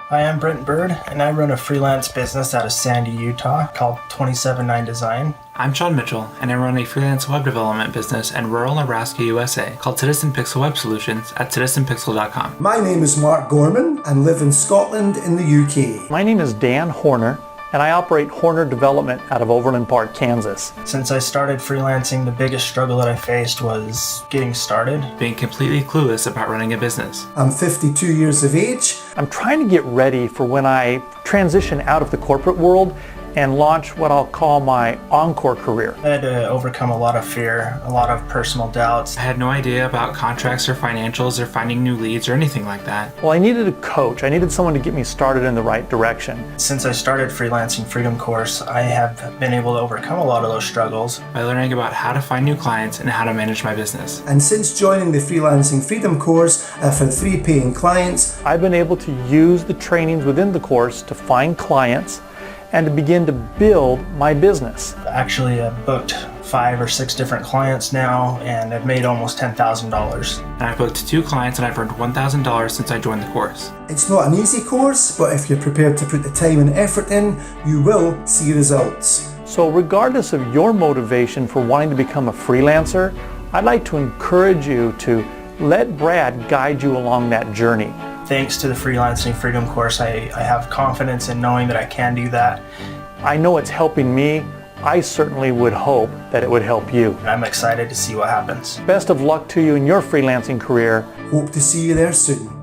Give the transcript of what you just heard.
Hi, I'm Brent Bird, and I run a freelance business out of Sandy, Utah called 279 Design. I'm Sean Mitchell, and I run a freelance web development business in rural Nebraska, USA called Citizen Pixel Web Solutions at citizenpixel.com. My name is Mark Gorman and live in Scotland in the UK. My name is Dan Horner, and I operate Horner Development out of Overland Park, Kansas. Since I started freelancing, the biggest struggle that I faced was getting started. Being completely clueless about running a business. I'm 52 years of age. I'm trying to get ready for when I transition out of the corporate world and launch what I'll call my encore career. I had to overcome a lot of fear, a lot of personal doubts. I had no idea about contracts or financials or finding new leads or anything like that. Well, I needed a coach. I needed someone to get me started in the right direction. Since I started Freelancing Freedom course, I have been able to overcome a lot of those struggles by learning about how to find new clients and how to manage my business. And since joining the Freelancing Freedom course, I've had 3 paying clients. I've been able to use the trainings within the course to find clients and to begin to build my business. Actually, I've booked 5 or 6 different clients now, and I've made almost $10,000. And I've booked 2 clients and I've earned $1,000 since I joined the course. It's not an easy course, but if you're prepared to put the time and effort in, you will see results. So regardless of your motivation for wanting to become a freelancer, I'd like to encourage you to let Brad guide you along that journey. Thanks to the Freelancing Freedom course, I have confidence in knowing that I can do that. I know it's helping me. I certainly would hope that it would help you. I'm excited to see what happens. Best of luck to you in your freelancing career. Hope to see you there soon.